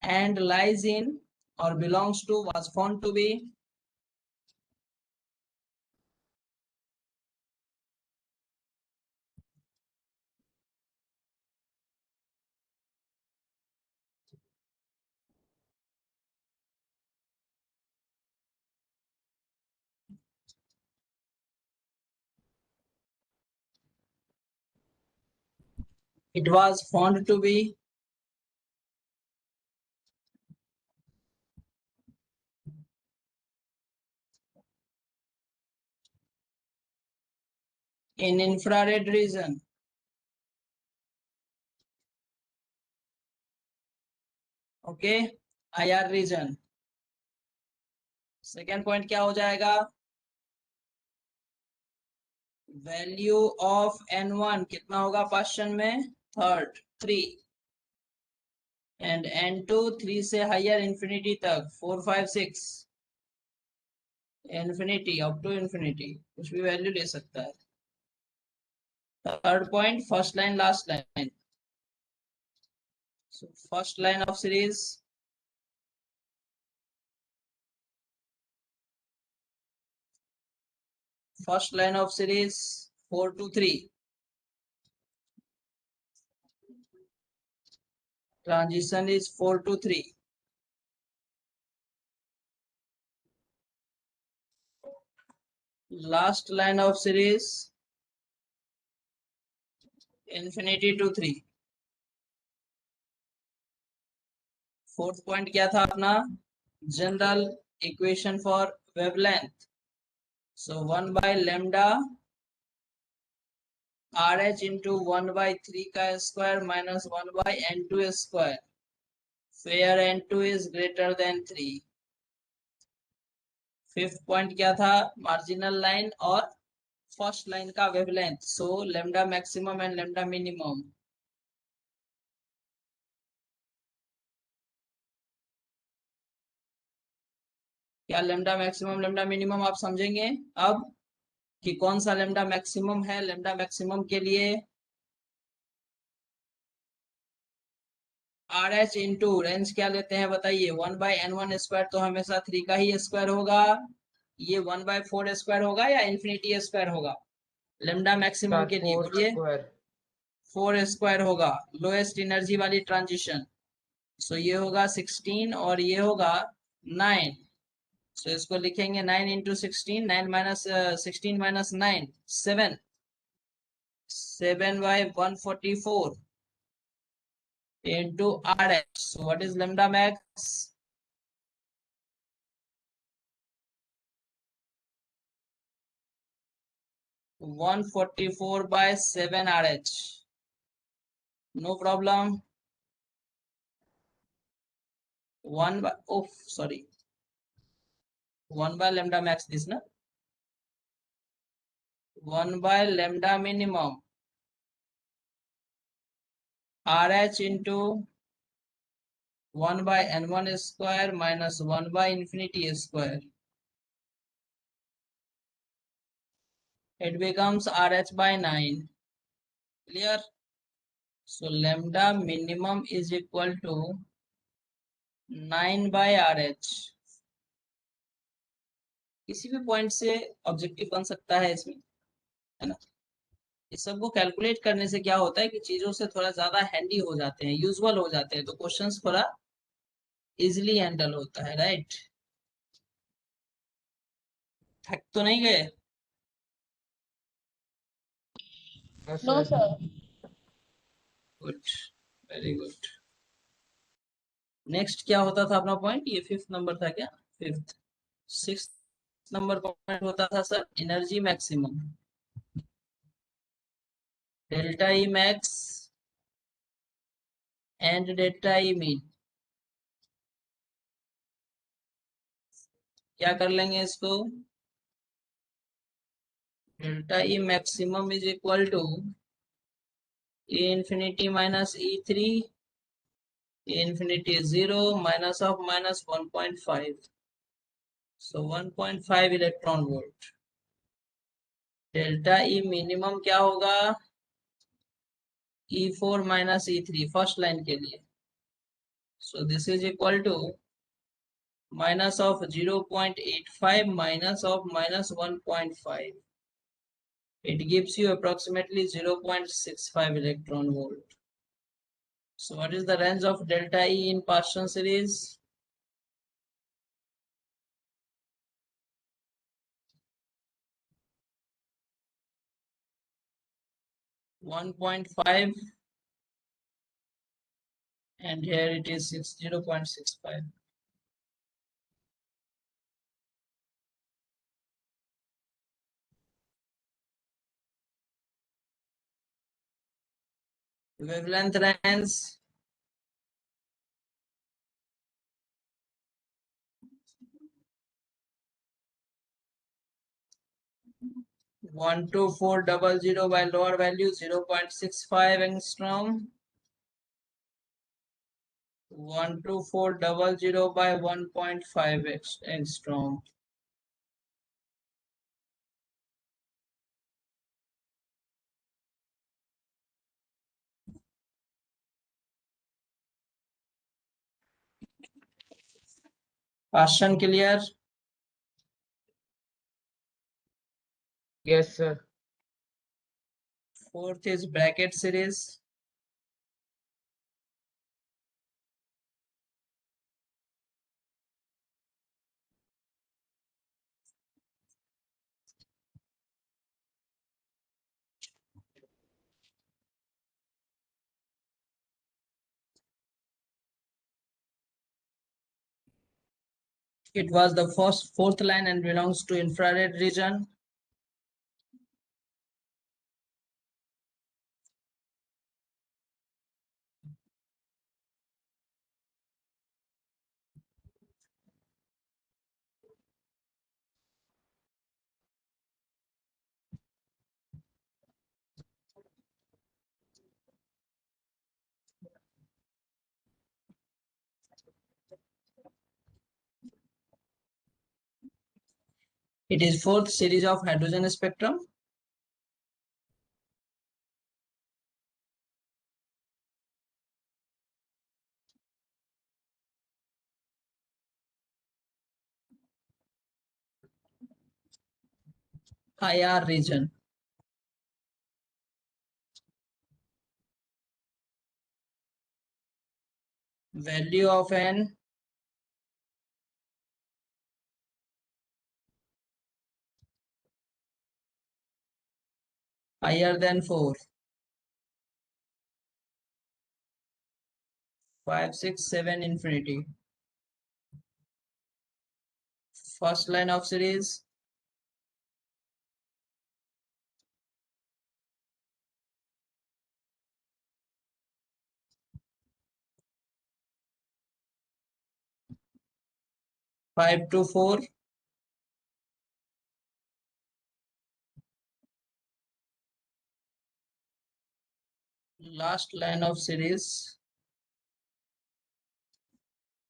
Speaker 1: and lies in or belongs to was found to be it was found to be in infrared region. Okay, IR region. Second point क्या हो जाएगा? Value of N1 कितना होगा question में? Third 3 and N2 3 से higher infinity तक 4 5 6 infinity up to infinity, कुछ भी वैल्यू ले सकता है. Third point first line last line. So first line of series first line of series 4 to 3 transition is 4 to 3. Last line of series infinity to 3. Fourth point क्या था अपना? General equation for wavelength. So 1 by lambda RH into 1 by 3 का square minus 1 by N2 square, where N2 is greater than 3. Fifth point क्या था? Marginal line और first line का wavelength. So lambda maximum and lambda minimum. क्या lambda maximum lambda minimum आप समझेंगे अब कि कौन सा लैम्डा मैक्सिमम है? लैम्डा मैक्सिमम के लिए RH इंटू रेंज क्या लेते हैं बताइए? 1 by N1 स्क्वायर तो हमेशा 3 का ही स्क्वायर होगा. ये 1 by 4 स्क्वायर होगा या इंफिनिटी स्क्वायर होगा? लैम्डा मैक्सिमम के लिए
Speaker 4: 4
Speaker 1: बोलिए.
Speaker 4: स्क्वायर.
Speaker 1: 4 स्क्वायर होगा. लोएस्ट एनर्जी वाली ट्रांजिशन. सो ये होगा 16 और ये होगा 9. सो इसको लिखेंगे 9 into 16, 9 minus 16 minus 9 7 by 144 into RH. So what is lambda max? One 144 by 7 RH. No problem. 1 by, oh sorry, 1 by lambda max this na. 1 by lambda minimum RH into 1 by N1 square minus 1 by infinity square. It becomes RH by 9. Clear? So lambda minimum is equal to 9 by RH. किसी भी point से objective बन सकता है इसमें, है ना? इस सबको कैलकुलेट करने से क्या होता है कि चीजों से थोड़ा ज्यादा हैंडी हो जाते हैं, यूजुअल हो जाते हैं, तो क्वेश्चंस थोड़ा इजीली हैंडल होता है. राइट? थक तो नहीं गए?
Speaker 4: Yes,
Speaker 2: no
Speaker 4: sir.
Speaker 2: Sir.
Speaker 1: Good, very good. Next क्या होता था अपना पॉइंट? ये फिफ्थ नंबर था क्या? फिफ्थ. सिक्स नंबर पॉइंट होता था sir energy maximum. Delta E max and delta E min. क्या कर लेंगे इसको? Delta E maximum is equal to E infinity minus E3 infinity 0 minus of minus 1.5. So 1.5 electron volt. Delta E minimum क्या होगा? E4 minus E3 first line के लिए. So this is equal to minus of 0.85 minus of minus 1.5. It gives you approximately 0.65 electron volt. So what is the range of delta E in Paschen series? 1.5, and here it is 0.65. Wavelength range 12400 by lower value 0.65 angstrom. 12400 by 1.5 angstrom. Paschen clear?
Speaker 4: Yes, sir.
Speaker 1: Fourth is bracket series. It was the fourth line and belongs to infrared region. It is fourth series of hydrogen spectrum. IR region. Value of n higher than 4. 5, 6, 7, infinity. First line of series. Five to 4. Last line of series.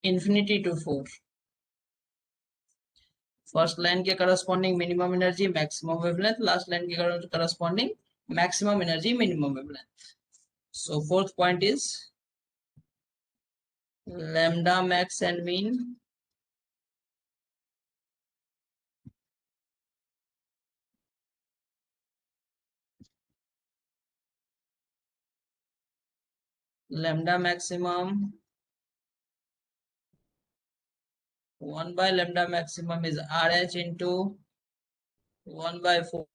Speaker 1: Infinity to 4. First line के corresponding minimum energy maximum wavelength, last line के corresponding maximum energy minimum wavelength. So fourth point is lambda max and mean lambda maximum 1 by lambda maximum is RH into 1 by 4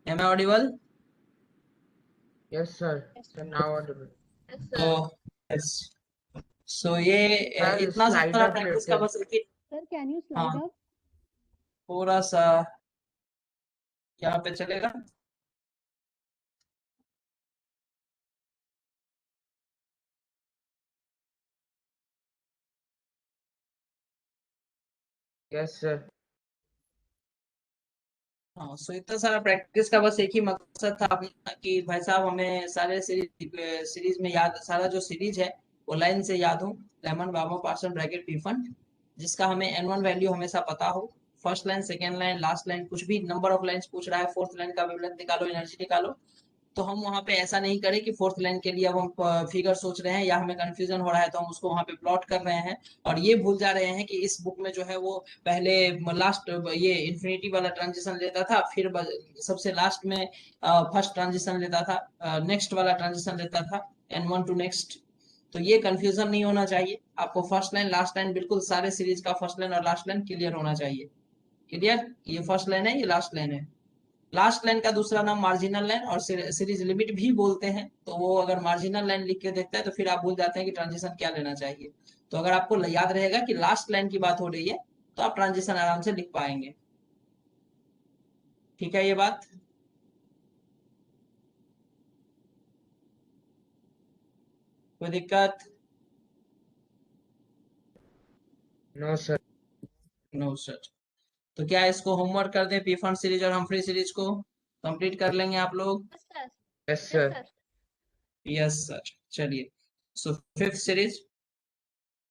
Speaker 1: Am I audible?
Speaker 4: Yes, sir. Sir, now audible.
Speaker 2: Yes,
Speaker 1: तो
Speaker 2: sir.
Speaker 1: yes. So ये
Speaker 4: Sir,
Speaker 1: इतना
Speaker 4: slide
Speaker 1: सारा
Speaker 4: up
Speaker 1: practice का
Speaker 4: लेते.
Speaker 1: बस एक ही
Speaker 2: Sir, can you
Speaker 1: हाँ
Speaker 2: slide up?
Speaker 1: थोड़ा सा यहाँ पे चलेगा.
Speaker 4: Yes, sir.
Speaker 1: हाँ सो इतना सारा प्रैक्टिस का बस एक ही मकसद था अपना कि भाई साहब हमें सारे सीरीज में याद सारा जो सीरीज है वो लाइन से याद हो. लेमन बाबा पार्सन ब्रैकेट पी फंड जिसका हमें n1 वैल्यू हमेशा पता हो. First line second line last line कुछ भी नंबर ऑफ लाइंस पूछ रहा है फोर्थ लाइन का वेवलेंथ निकालो एनर्जी निकालो तो हम वहां पे ऐसा नहीं करें कि फोर्थ लाइन के लिए अब हम फिगर सोच रहे हैं या हमें कंफ्यूजन हो रहा है तो हम उसको वहां पे प्लॉट कर रहे हैं और ये भूल जा रहे हैं कि इस बुक में जो है वो पहले लास्ट ये इन्फिनिटी वाला ट्रांजिशन लेता था फिर सबसे लास्ट में फर्स्ट ट्रांजिशन लेता था नेक्स्ट वाला ट्रांजिशन लेता था n1 टू नेक्स्ट. तो ये कंफ्यूजन नहीं होना चाहिए. आपको फर्स्ट लाइन लास्ट लाइन बिल्कुल सारे सीरीज का फर्स्ट लाइन और लास्ट लाइन क्लियर होना चाहिए. क्लियर. ये फर्स्ट लाइन है ये लास्ट लाइन है. लास्ट लाइन का दूसरा नाम मार्जिनल लाइन और सीरीज लिमिट भी बोलते हैं. तो वो अगर मार्जिनल लाइन लिख के देखता है तो फिर आप भूल जाते हैं कि ट्रांजिशन क्या लेना चाहिए. तो अगर आपको याद रहेगा कि लास्ट लाइन की बात हो रही है तो आप ट्रांजिशन आराम से लिख पाएंगे. ठीक है ये बात. कोई दिक्कत?
Speaker 4: No, sir.
Speaker 1: No sir. तो क्या इसको होमवर्क कर दें पी फंड सीरीज और हम्फ्री सीरीज को कंप्लीट कर लेंगे आप लोग?
Speaker 2: Yes, sir.
Speaker 4: Yes,
Speaker 2: Yes,
Speaker 4: sir.
Speaker 2: sir.
Speaker 1: Yes sir. चलिए. सो फिफ्थ सीरीज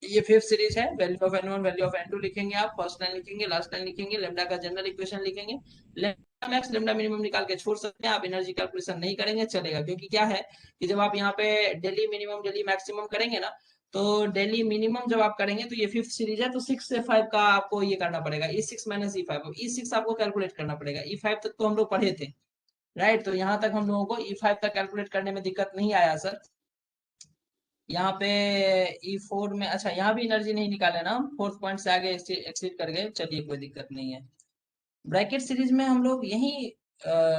Speaker 1: ये फिफ्थ सीरीज है. Value of n1 value of n2 लिखेंगे आप. फर्स्ट लाइन लिखेंगे लास्ट लाइन लिखेंगे लेमडा का जनरल इक्वेशन लिखेंगे. लेमडा मैक्स लेमडा मिनिमम निकाल के छोड़ सकते हैं आप. एनर्जी कैलकुलेशन नहीं करेंगे चलेगा क्योंकि क्या है कि जब आप यहाँ पे डेली मिनिमम डेली मैक्सिमम करेंगे ना तो डेली मिनिमम जब आप करेंगे तो ये फिफ्थ सीरीज है तो 6 से 5 का आपको ये करना पड़ेगा. E6 माइनस E5 E6 आपको कैलकुलेट करना पड़ेगा. E5 तक तो हम लोग पढ़े थे राइट. तो यहाँ तक हम लोगों को E5 तक कैलकुलेट करने में दिक्कत नहीं आया सर. यहाँ पे E4 में अच्छा यहाँ भी एनर्जी नहीं निकाले ना हम फोर्थ पॉइंट से आगे एक्सीड कर गए. चलिए कोई दिक्कत नहीं है. ब्रैकेट सीरीज में हम लोग यहीं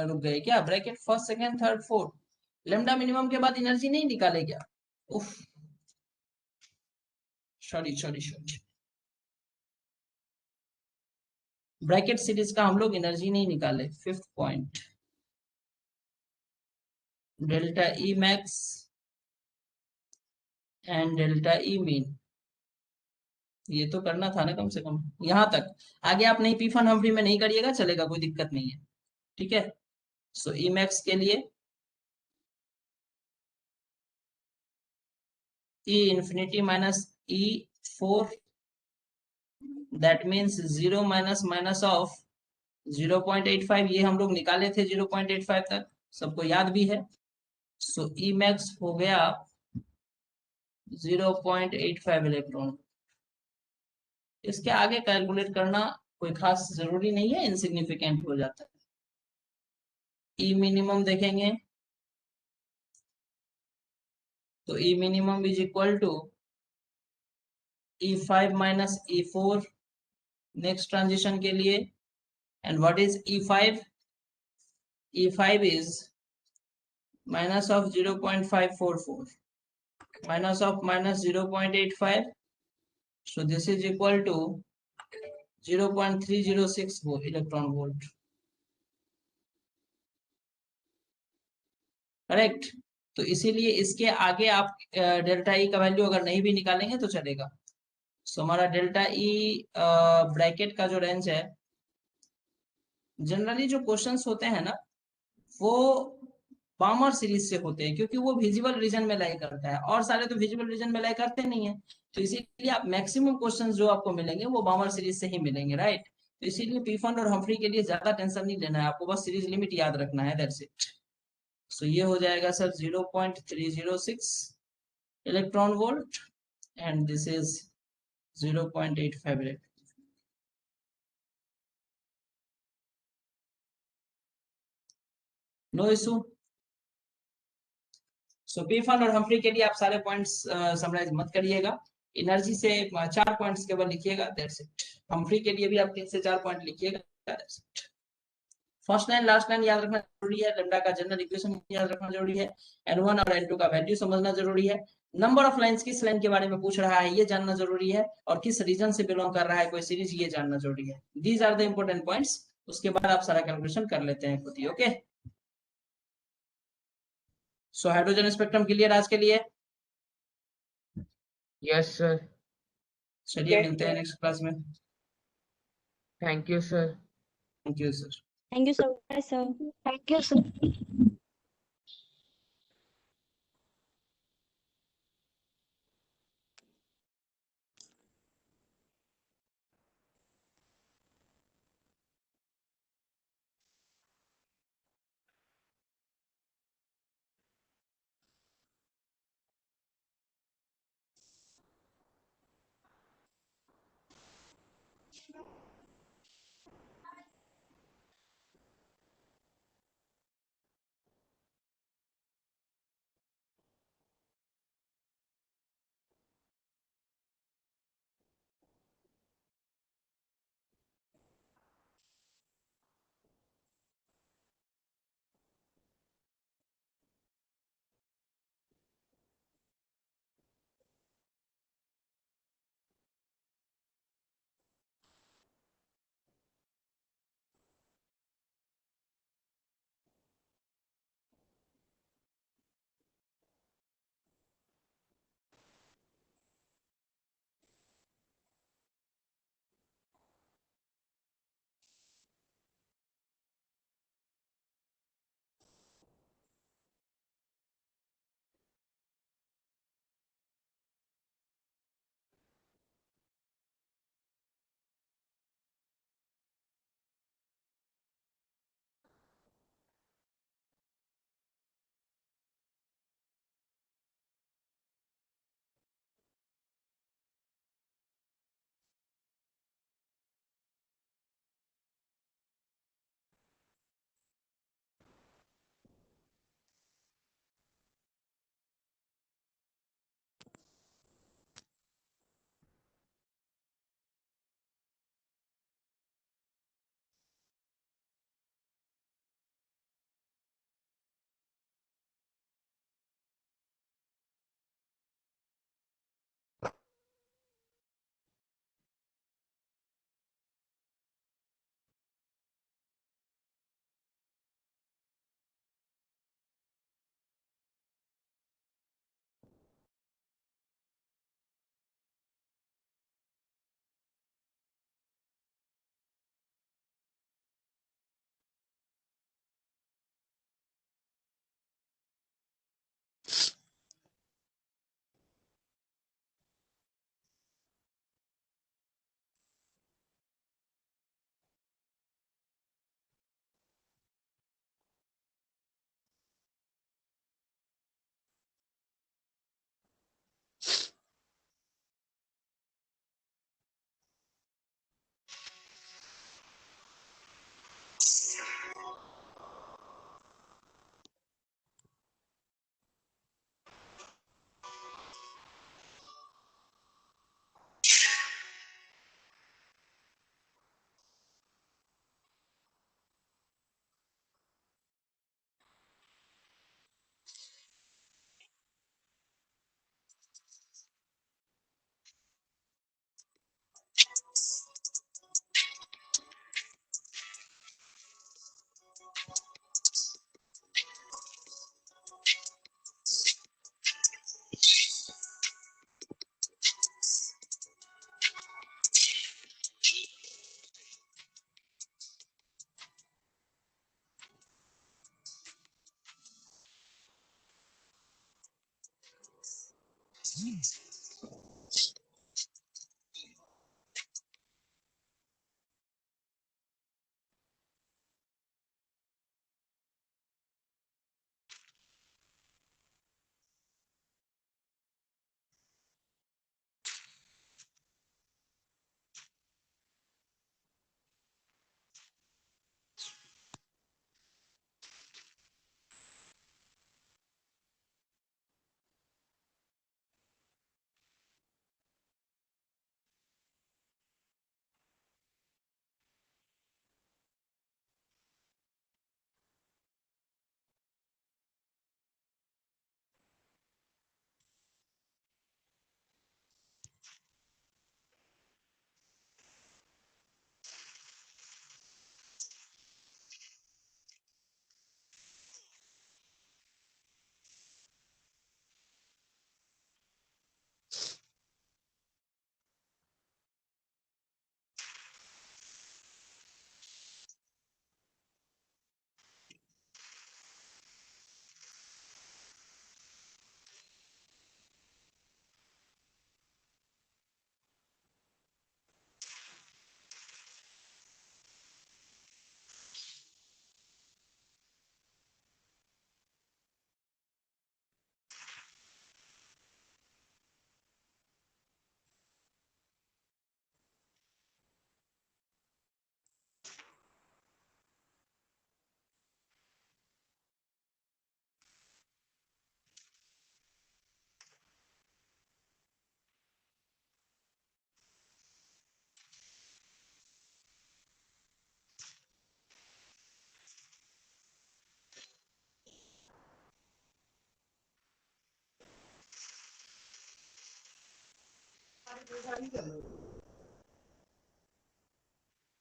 Speaker 1: रुक गए क्या? Bracket first second third fourth lambda minimum के बाद एनर्जी नहीं निकाले क्या? उफ sorry sorry sorry. Brackett series का हम लोग एनर्जी नहीं निकाले. Fifth point delta E max and delta E mean ये तो करना था ना कम से कम यहाँ तक. आगे आप नहीं पी फन हम्फ्री में नहीं करिएगा चलेगा कोई दिक्कत नहीं है. ठीक है. सो ई मैक्स के लिए E infinity minus E4 that means 0 minus minus of 0.85 ये हम लोग निकाले थे 0.85 तक सबको याद भी है. सो ई मैक्स हो गया 0.85 इलेक्ट्रॉन. इसके आगे कैलकुलेट करना कोई खास जरूरी नहीं है इनसिग्निफिकेंट हो जाता है. ई मिनिमम देखेंगे तो E minimum is equal to E5 minus E4 next transition के लिए. And what is E5? E5 is minus of 0.544 minus of minus 0.85 so this is equal to 0.306 electron volt. Correct. तो इसीलिए इसके आगे आप डेल्टा ई का value अगर नहीं भी निकालेंगे तो चलेगा. सो हमारा डेल्टा ई ब्रैकेट का जो रेंज है जनरली जो क्वेश्चंस होते हैं ना वो बामर सीरीज से होते हैं क्योंकि वो विजिबल रीजन में लाई करता है और सारे तो विजिबल रीजन में लाई करते नहीं है. तो इसीलिए आप मैक्सिमम क्वेश्चंस जो आपको मिलेंगे वो बामर सीरीज से ही मिलेंगे राइट. तो इसीलिए पीफंड और हम्फ्री के लिए ज्यादा टेंशन नहीं लेना है आपको बस सीरीज लिमिट याद रखना है दैट्स इट. सो ये हो जाएगा sir 0.306 electron volt and this is 0.85 electron. No issue. So Pfund और हम्फ्री के लिए आप सारे पॉइंट्स समराइज मत करिएगा. एनर्जी से 4 पॉइंट्स केवल लिखिएगा दैट्स इट. हम्फ्री के लिए भी आप 3 से 4 पॉइंट लिखिएगा that's it. First line last line याद रखना जरूरी है, लेमडा का जनरल इक्वेशन याद रखना जरूरी है, N1 और N2 का वैल्यू समझना जरूरी है, नंबर ऑफ लाइंस किस लाइन के बारे में पूछ रहा है ये जानना जरूरी है, और किस रीजन से बिलोंग कर रहा है कोई सीरीज ये जानना जरूरी है। These are the important points. उसके बाद आप सारा कैलकुलेशन कर लेते हैं खुद ही। Okay, so hydrogen spectrum clear आज के लिए।
Speaker 4: Yes, sir.
Speaker 1: चलिए मिलते हैं नेक्स्ट क्लास में।
Speaker 4: Thank you, sir.
Speaker 1: Thank you sir.
Speaker 5: Thank you, sir. Bye, sir.
Speaker 3: Thank you, sir.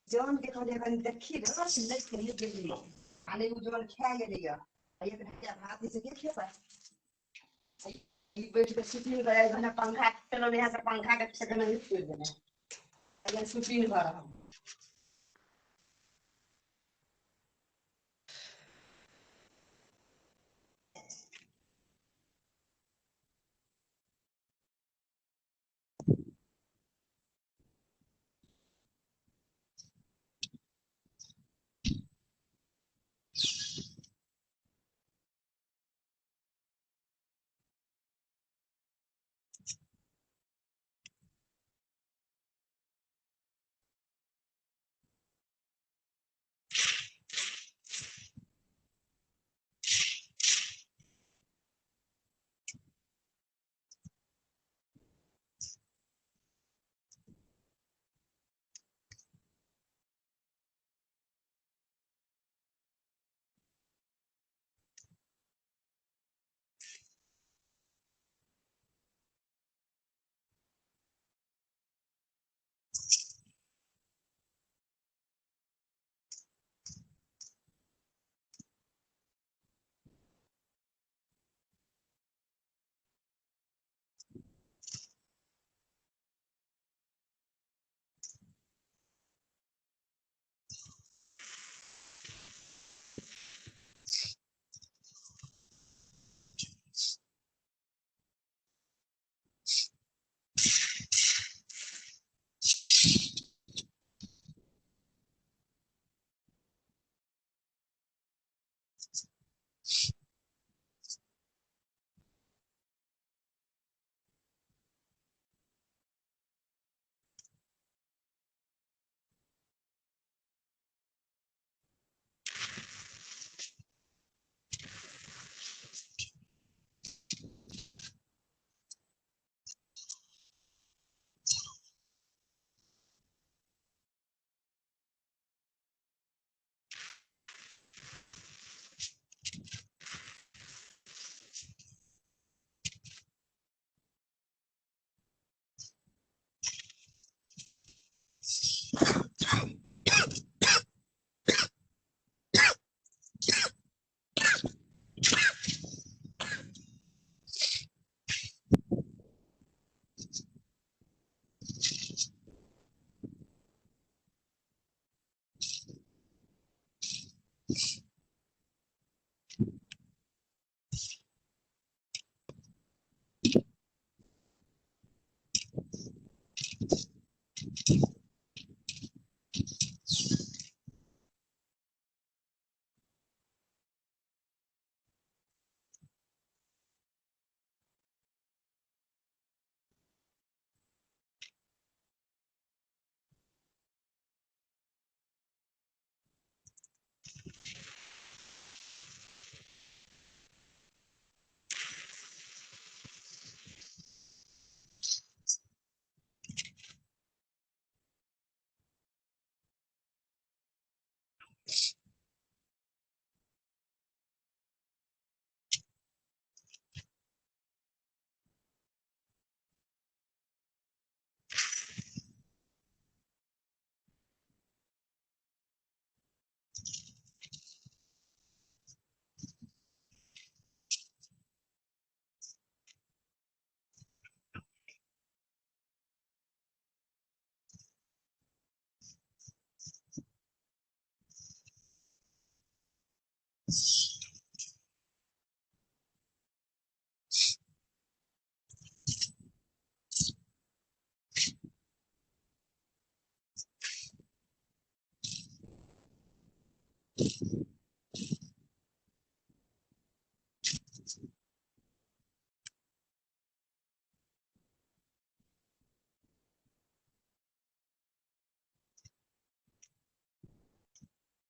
Speaker 5: जौन के थोड़े कन देखी रे सुंदर खेले गेली आले उ जौन खा गेली या एक ढाया भात से के खेपा ई बैठ के शूटिंग करे घना पंखा चलो यहाँ से पंखा के से घना छोड़ देना अगर शूटिंग कर रहा